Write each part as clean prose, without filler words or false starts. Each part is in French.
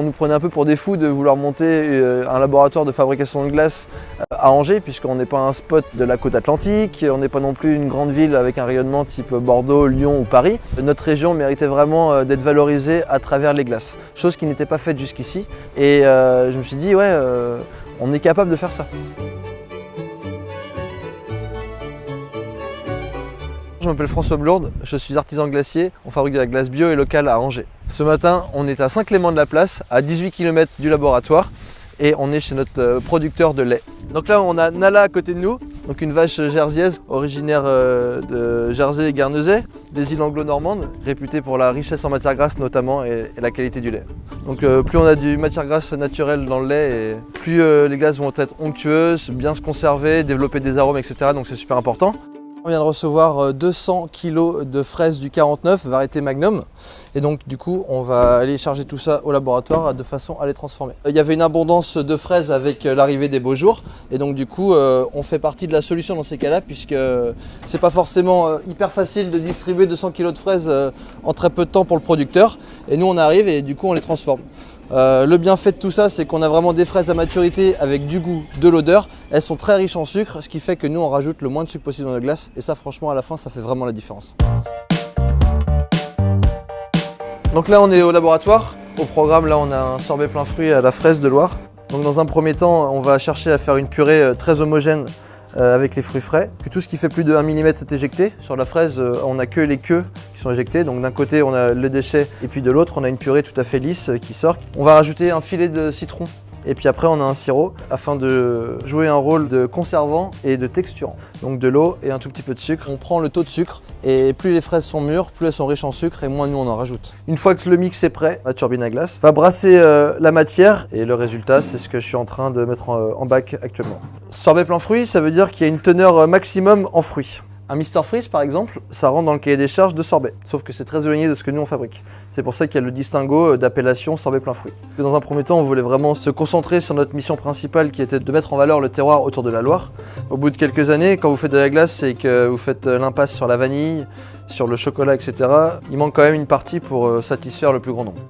On nous prenait un peu pour des fous de vouloir monter un laboratoire de fabrication de glace à Angers, puisqu'on n'est pas un spot de la côte atlantique, on n'est pas non plus une grande ville avec un rayonnement type Bordeaux, Lyon ou Paris. Notre région méritait vraiment d'être valorisée à travers les glaces, chose qui n'était pas faite jusqu'ici. Et je me suis dit, ouais, on est capable de faire ça. Je m'appelle François Blourde, je suis artisan glacier, on fabrique de la glace bio et locale à Angers. Ce matin, on est à Saint-Clément-de-la-Place, à 18 km du laboratoire, et on est chez notre producteur de lait. Donc là, on a Nala à côté de nous, donc une vache jersiaise originaire de Jersey et Guernesey, des îles anglo-normandes, réputée pour la richesse en matière grasse notamment et la qualité du lait. Donc plus on a du matière grasse naturelle dans le lait, et plus les glaces vont être onctueuses, bien se conserver, développer des arômes, etc. Donc c'est super important. On vient de recevoir 200 kg de fraises du 49, variété Magnum. Et donc du coup, on va aller charger tout ça au laboratoire de façon à les transformer. Il y avait une abondance de fraises avec l'arrivée des beaux jours. Et donc du coup, on fait partie de la solution dans ces cas-là, puisque c'est pas forcément hyper facile de distribuer 200 kg de fraises en très peu de temps pour le producteur. Et nous, on arrive et du coup, on les transforme. Le bienfait de tout ça, c'est qu'on a vraiment des fraises à maturité avec du goût, de l'odeur. Elles sont très riches en sucre, ce qui fait que nous, on rajoute le moins de sucre possible dans notre glace. Et ça, franchement, à la fin, ça fait vraiment la différence. Donc là, on est au laboratoire. Au programme, là, on a un sorbet plein fruits à la fraise de Loire. Donc dans un premier temps, on va chercher à faire une purée très homogène avec les fruits frais. Que tout ce qui fait plus de 1 mm est éjecté. Sur la fraise, on n'a que les queues qui sont éjectées. Donc d'un côté, on a le déchet et puis de l'autre, on a une purée tout à fait lisse qui sort. On va rajouter un filet de citron. Et puis après, on a un sirop afin de jouer un rôle de conservant et de texturant. Donc de l'eau et un tout petit peu de sucre. On prend le taux de sucre et plus les fraises sont mûres, plus elles sont riches en sucre et moins nous on en rajoute. Une fois que le mix est prêt, la turbine à glace va brasser la matière et le résultat, c'est ce que je suis en train de mettre en bac actuellement. Sorbet plein fruits, ça veut dire qu'il y a une teneur maximum en fruits. Un Mr Freeze par exemple, ça rentre dans le cahier des charges de sorbet, sauf que c'est très éloigné de ce que nous on fabrique. C'est pour ça qu'il y a le distinguo d'appellation sorbet plein fruits. Dans un premier temps, on voulait vraiment se concentrer sur notre mission principale qui était de mettre en valeur le terroir autour de la Loire. Au bout de quelques années, quand vous faites de la glace et que vous faites l'impasse sur la vanille, sur le chocolat, etc., il manque quand même une partie pour satisfaire le plus grand nombre.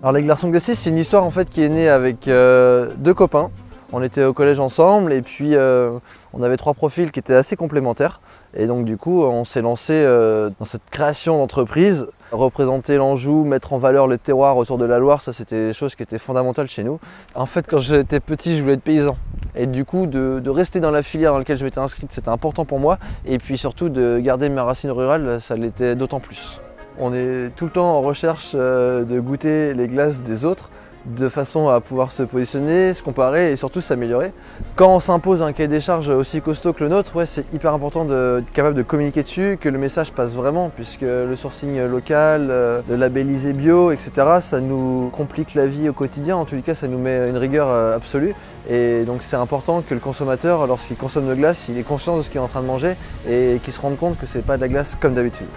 Alors les glaçons glacés, c'est une histoire en fait qui est née avec deux copains. On était au collège ensemble et puis on avait 3 profils qui étaient assez complémentaires. Et donc du coup, on s'est lancé dans cette création d'entreprise. Représenter l'Anjou, mettre en valeur le terroir autour de la Loire, ça c'était des choses qui étaient fondamentales chez nous. En fait, quand j'étais petit, je voulais être paysan. Et du coup, de rester dans la filière dans laquelle je m'étais inscrite, c'était important pour moi. Et puis surtout, de garder mes racines rurales, ça l'était d'autant plus. On est tout le temps en recherche de goûter les glaces des autres, de façon à pouvoir se positionner, se comparer et surtout s'améliorer. Quand on s'impose un cahier des charges aussi costaud que le nôtre, ouais, c'est hyper important d'être capable de communiquer dessus, que le message passe vraiment, puisque le sourcing local, le labellisé bio, etc., ça nous complique la vie au quotidien. En tous les cas, ça nous met une rigueur absolue. Et donc c'est important que le consommateur, lorsqu'il consomme de glace, il est conscient de ce qu'il est en train de manger et qu'il se rende compte que c'est pas de la glace comme d'habitude.